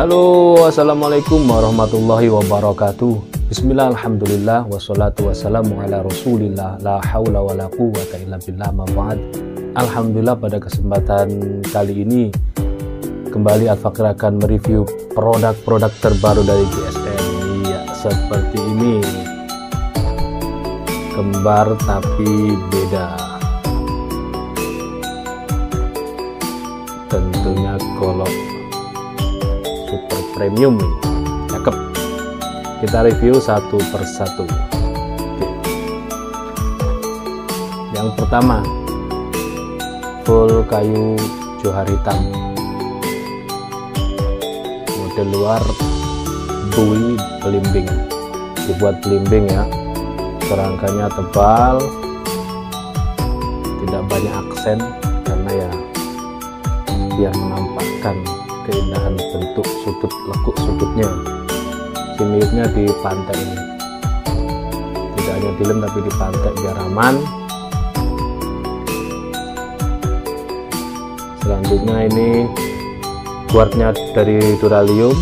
Halo, assalamualaikum warahmatullahi wabarakatuh. Bismillah, alhamdulillah, wassalatu wassalamu ala rasulillah, la hawla wa la quwwata illa billah, ma ba'd. Alhamdulillah, pada kesempatan kali ini kembali Al-Fakir akan mereview produk-produk terbaru dari GSM. Ya, seperti ini, kembar tapi beda. Tentunya golok super premium nih, cakep. Kita review satu persatu. Oke. Yang pertama, full kayu johar hitam, model luar bui belimbing, dibuat belimbing ya. Serangkanya tebal, tidak banyak aksen karena ya biar menampakkan keindahan bentuk sudut lekuk sudutnya. Si miliknya di pantai ini, tidak hanya dilem tapi di pantai biar aman. Selanjutnya ini guardnya dari duralium,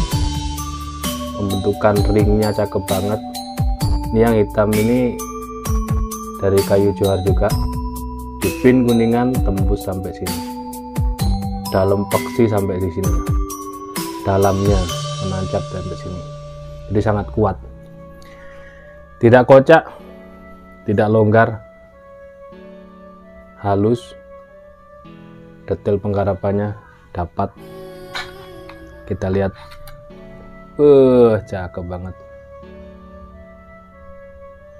pembentukan ringnya cakep banget. Ini yang hitam ini dari kayu johar juga, dipin kuningan tembus sampai sini, dalam peksi sampai di sini, dalamnya menancap sampai sini, jadi sangat kuat, tidak kocak, tidak longgar, halus, detail penggarapannya dapat. Kita lihat, cakep banget,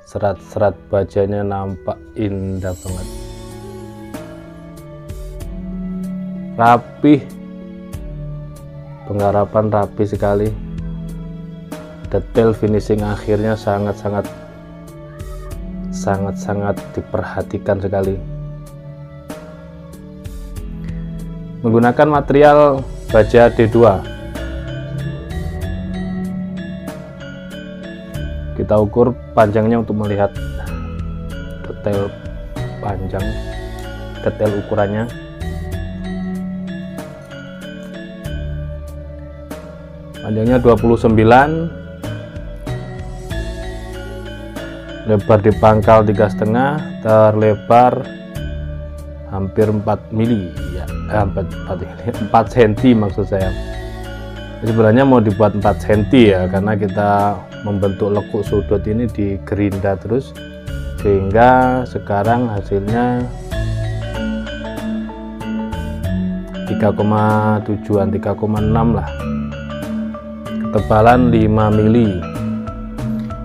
serat-serat bajanya nampak indah banget, rapih, penggarapan rapi sekali, detail finishing akhirnya sangat-sangat diperhatikan sekali. Menggunakan material baja D2. Kita ukur panjangnya untuk melihat detail panjang, detail ukurannya. Panjangnya 29, lebar di pangkal 3,5, terlebar hampir 4 mili ya, 4 cm maksud saya. Sebenarnya mau dibuat 4 cm ya, karena kita membentuk lekuk sudut ini di gerinda terus, sehingga sekarang hasilnya 3,7an, 3,6 lah, ketebalan 5 mili.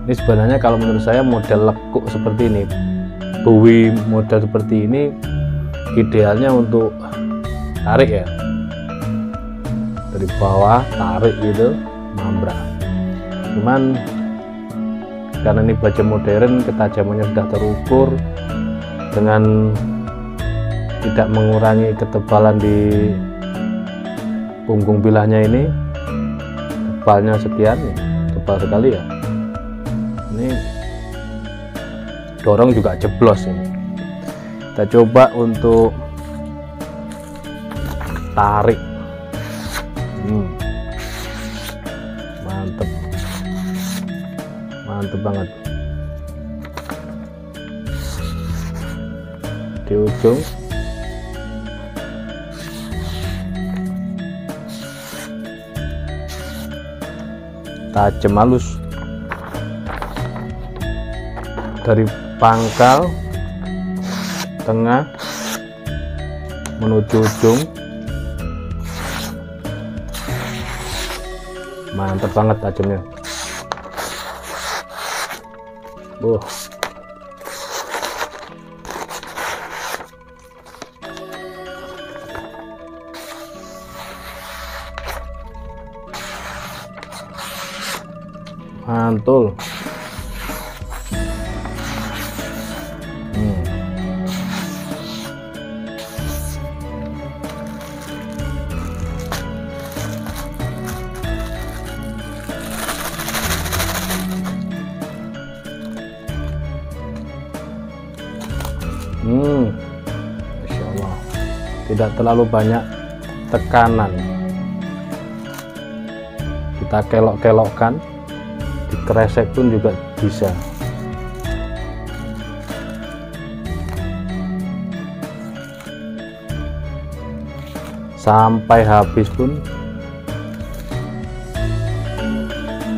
Ini sebenarnya kalau menurut saya model lekuk seperti ini, bui model seperti ini idealnya untuk tarik ya, dari bawah tarik gitu, mambrak. Cuman karena ini baja modern, ketajamannya sudah terukur dengan tidak mengurangi ketebalan di punggung bilahnya. Ini tebalnya sekian nih, tebal sekali ya. Ini dorong juga jeblos ini. Kita coba untuk tarik. Mantep banget. Di ujung tajam halus, dari pangkal tengah menuju ujung, mantap banget tajamnya. Mantul. Masya Allah, tidak terlalu banyak tekanan. kita kelok-kelokkan, dikresek pun juga bisa. Sampai habis pun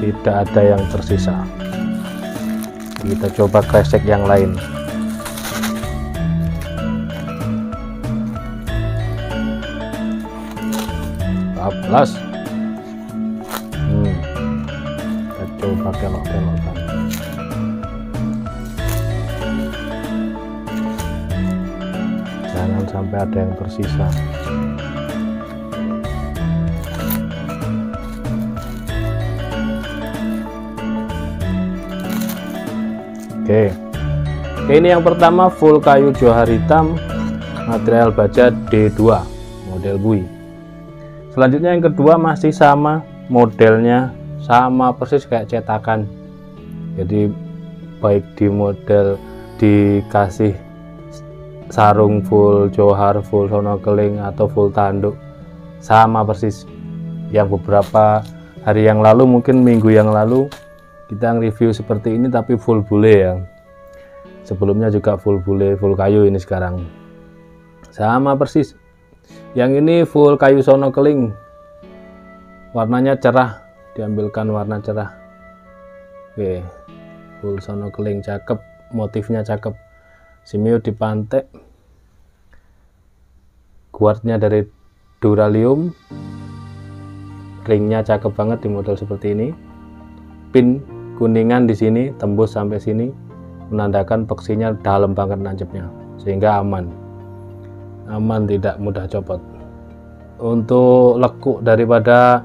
tidak ada yang tersisa. Kita coba kresek yang lain. Plus kita coba kelok-kelokkan. Jangan sampai ada yang tersisa. Oke, ini yang pertama full kayu johar hitam, material baja D2 model bui. Selanjutnya yang kedua masih sama modelnya, sama persis kayak cetakan. Jadi baik di model dikasih sarung full johar, full sono keling atau full tanduk, sama persis. Yang beberapa hari yang lalu, mungkin minggu yang lalu, kita nge-review seperti ini tapi full bule ya. Sebelumnya juga full bule, full kayu, ini sekarang sama persis. Yang ini full kayu sono keling, warnanya cerah, diambilkan warna cerah. Oke, full sono keling, cakep, motifnya cakep. Simio dipantek, guardnya dari duralium, ringnya cakep banget di model seperti ini. Pin kuningan di sini tembus sampai sini, menandakan peksinya dalam banget nancepnya, sehingga aman, tidak mudah copot. Untuk lekuk daripada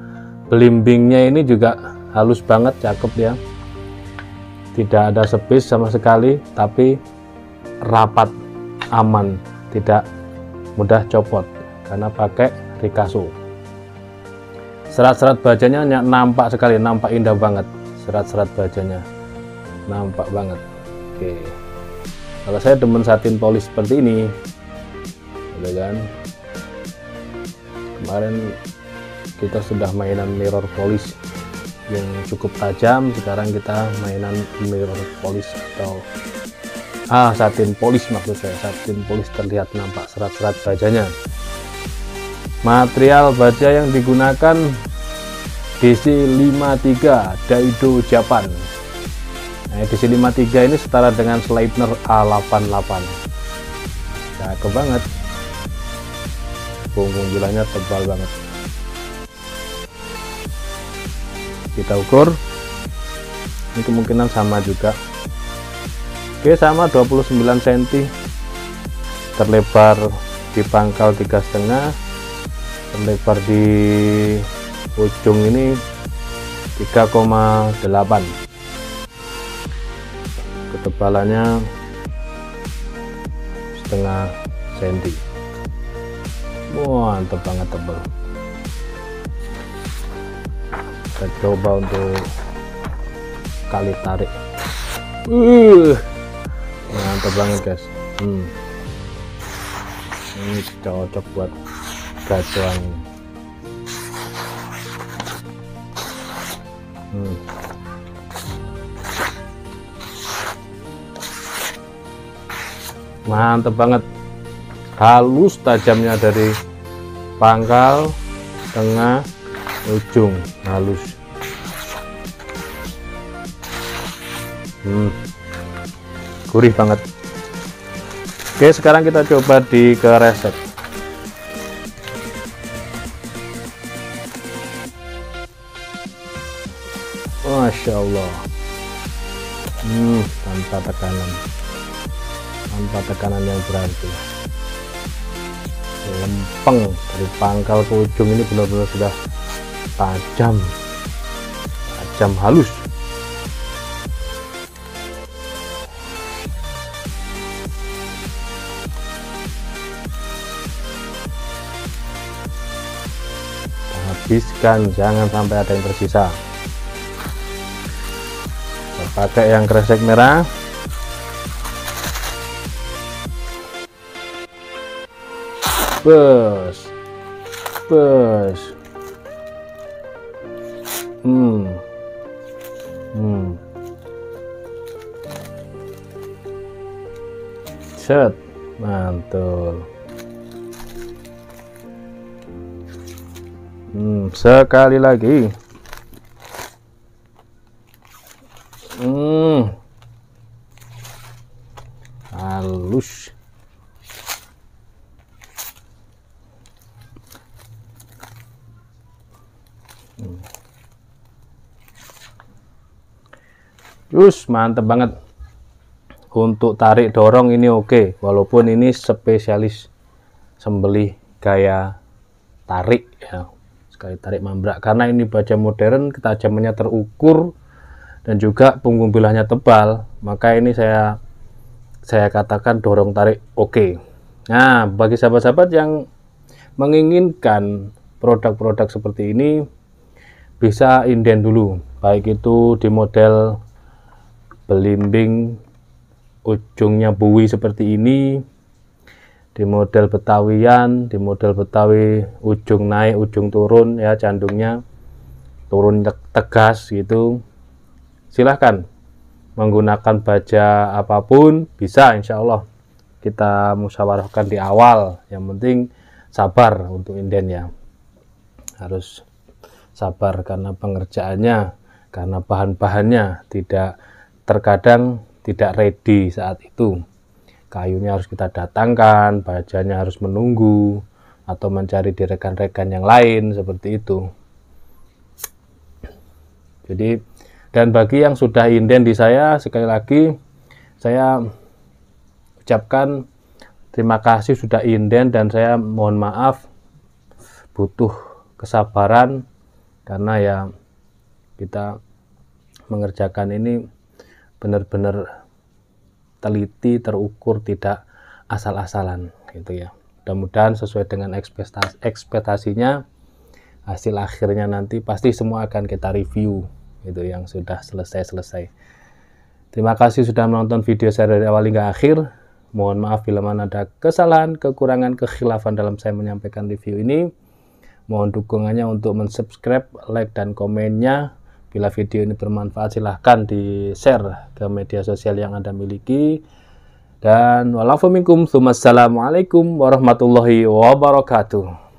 belimbingnya ini juga halus banget, cakep ya, tidak ada sepis sama sekali, tapi rapat, aman, tidak mudah copot karena pakai Rikaso. Serat-serat bajanya nampak sekali, nampak indah banget. Serat-serat bajanya nampak banget. Oke, kalau saya demen satin polis seperti ini, ada kan. Kemarin kita sudah mainan mirror polish yang cukup tajam, sekarang kita mainan mirror polish atau satin polish, maksud saya satin polish, terlihat nampak serat-serat bajanya. Material baja yang digunakan DC53 Daido Japan. Nah, DC53 ini setara dengan Sleipner A88. Cakep banget. Punggung gulanya tebal banget. Kita ukur. Ini kemungkinan sama juga. Oke, sama 29 cm. Terlebar di pangkal 3,5, terlebar di ujung ini 3,8. Ketebalannya setengah senti. Wah, mantap banget, tebal. Kita coba untuk kali tarik. Mantap banget guys. Ini cocok buat gacuan. Mantap banget, halus tajamnya dari pangkal, tengah, ujung, halus. Gurih banget. Oke, sekarang kita coba di kresek. Masya Allah, tanpa tekanan yang berarti, lempeng dari pangkal ke ujung ini benar-benar sudah tajam, halus. Habiskan, jangan sampai ada yang tersisa. Pakai yang kresek merah. Bus. Set, mantul. Sekali lagi. Halus. Mantep banget. Untuk tarik dorong ini oke, walaupun ini spesialis sembelih gaya tarik ya, sekali tarik mambrak, karena ini baja modern, ketajamannya terukur dan juga punggung bilahnya tebal, maka ini saya katakan dorong tarik oke. Nah, bagi sahabat-sahabat yang menginginkan produk-produk seperti ini, bisa inden dulu, baik itu di model belimbing ujungnya buwi seperti ini, di model betawian, di model betawi ujung naik ujung turun ya, candungnya turun tegas gitu. Silahkan menggunakan baja apapun bisa, insya Allah kita musyawarahkan di awal. Yang penting sabar untuk inden ya, harus sabar karena pengerjaannya, karena bahan-bahannya terkadang tidak ready saat itu. Kayunya harus kita datangkan, bajanya harus menunggu atau mencari di rekan-rekan yang lain seperti itu. Jadi, dan bagi yang sudah inden di saya, sekali lagi saya ucapkan terima kasih sudah inden, dan saya mohon maaf butuh kesabaran karena ya kita mengerjakan ini benar-benar teliti, terukur, tidak asal-asalan gitu ya. Mudah-mudahan sesuai dengan ekspektasinya, hasil akhirnya nanti pasti semua akan kita review itu yang sudah selesai. Terima kasih sudah menonton video saya dari awal hingga akhir. Mohon maaf bila mana ada kesalahan, kekurangan, kekhilafan dalam saya menyampaikan review ini. Mohon dukungannya untuk mensubscribe, like, dan komennya. Bila video ini bermanfaat, silahkan di-share ke media sosial yang Anda miliki. Dan walaupun minkum, assalamualaikum warahmatullahi wabarakatuh.